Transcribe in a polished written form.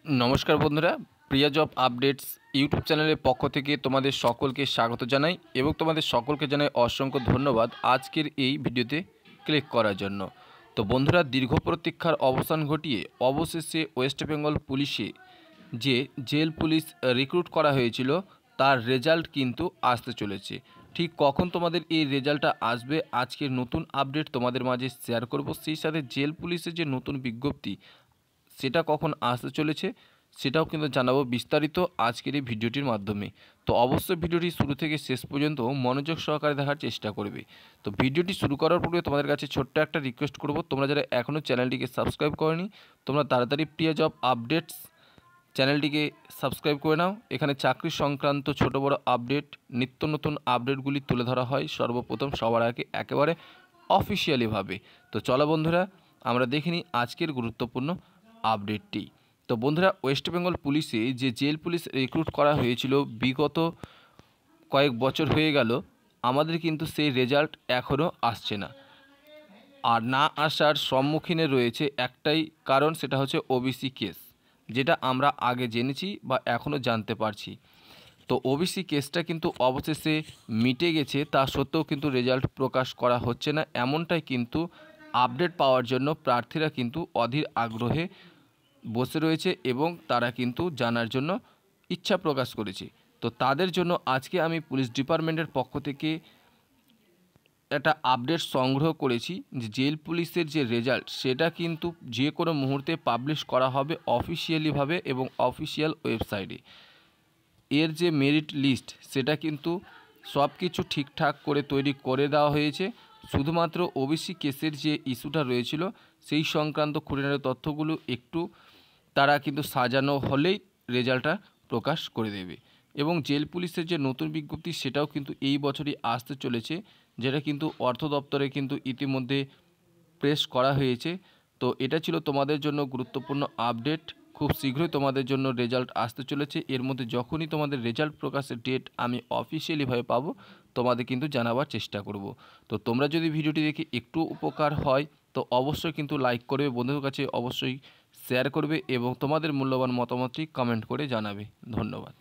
नमस्कार बंधुरा प्रिया जब आपडेट्स यूट्यूब चैनल पक्ष থেকে তোমাদের সকলকে স্বাগত জানাই এবং তোমাদের সকলকে জানাই অসংখ্য ধন্যবাদ আজকের এই ভিডিওতে ক্লিক করার জন্য। তো বন্ধুরা দীর্ঘ প্রতীক্ষার অবসান ঘটিয়ে অবশেষে ওয়েস্ট বেঙ্গল পুলিশে যে জেল পুলিশ রিক্রুট করা হয়েছিল তার রেজাল্ট কিন্তু আসতে চলেছে। ঠিক কখন তোমাদের এই রেজাল্টটা আসবে আজকের নতুন আপডেট তোমাদের মাঝে শেয়ার করব। সেই সাথে জেল পুলিশের যে নতুন বিজ্ঞপ্তি সেটা কখন আসতে চলেছে সেটাও কিন্তু জানাবো বিস্তারিত আজকের এই ভিডিওটির মাধ্যমে। তো অবশ্যই ভিডিওটি শুরু থেকে শেষ পর্যন্ত মনোযোগ সহকারে দেখার চেষ্টা করবে। তো ভিডিওটি শুরু করার পূর্বে তোমাদের কাছে ছোট্ট একটা রিকোয়েস্ট করব, তোমরা যারা এখনও চ্যানেলটিকে সাবস্ক্রাইব করনি তোমরা তাড়াতাড়ি প্রিয়া জব আপডেটস চ্যানেলটিকে সাবস্ক্রাইব করে নাও। এখানে চাকরি সংক্রান্ত ছোট বড় আপডেট নিত্য নতুন আপডেটগুলি তুলে ধরা হয় সর্বপ্রথম সবার আগে একেবারে অফিসিয়ালিভাবে। তো চলো বন্ধুরা আমরা দেখে নিই আজকের গুরুত্বপূর্ণ আপডেটটি। তো বন্ধুরা ওয়েস্ট বেঙ্গল পুলিশে যে জেল পুলিশ রিক্রুট করা হয়েছিল বিগত কয়েক বছর হয়ে গেল, আমাদের কিন্তু সেই রেজাল্ট এখনও আসছে না। আর না আসার সম্মুখীনে রয়েছে একটাই কারণ, সেটা হচ্ছে ওবিসি কেস, যেটা আমরা আগে জেনেছি বা এখনও জানতে পারছি। তো ওবিসি কেসটা কিন্তু অবশেষে মিটে গেছে, তা সত্ত্বেও কিন্তু রেজাল্ট প্রকাশ করা হচ্ছে না। এমনটাই কিন্তু আপডেট পাওয়ার জন্য প্রার্থীরা কিন্তু অধীর আগ্রহে বসে রয়েছে এবং তারা কিন্তু জানার জন্য ইচ্ছা প্রকাশ করেছে। তো তাদের জন্য আজকে আমি পুলিশ ডিপার্টমেন্টের পক্ষ থেকে একটা আপডেট সংগ্রহ করেছি যে জেল পুলিশের যে রেজাল্ট সেটা কিন্তু যে কোনো মুহূর্তে পাবলিশ করা হবে অফিসিয়ালিভাবে এবং অফিসিয়াল ওয়েবসাইটে। এর যে মেরিট লিস্ট সেটা কিন্তু সব কিছু ঠিকঠাক করে তৈরি করে দেওয়া হয়েছে। শুধুমাত্র ওবিসি কেসের যে ইস্যুটা রয়েছিল সেই সংক্রান্ত খুঁটিনাটি তথ্যগুলো একটু তারা কিন্তু সাজানো হলেই রেজাল্টটা প্রকাশ করে দেবে। এবং জেল পুলিশের যে নতুন বিজ্ঞপ্তি সেটাও কিন্তু এই বছরই আসতে চলেছে, যেটা কিন্তু অর্থ দপ্তরে কিন্তু ইতিমধ্যে প্রেস করা হয়েছে। তো এটা ছিল তোমাদের জন্য গুরুত্বপূর্ণ আপডেট। খুব শীঘ্রই তোমাদের জন্য রেজাল্ট আসতে চলেছে। এর মধ্যে যখনই তোমাদের রেজাল্ট প্রকাশের ডেট আমি অফিসিয়ালিভাবে পাবো তোমাদের কিন্তু জানাবার চেষ্টা করব। তো তোমরা যদি ভিডিওটি দেখে একটু উপকার হয় তো অবশ্যই কিন্তু লাইক করবে, বন্ধুদের কাছে অবশ্যই শেয়ার করবে এবং তোমাদের মূল্যবান মতামতটি কমেন্ট করে জানাবে। ধন্যবাদ।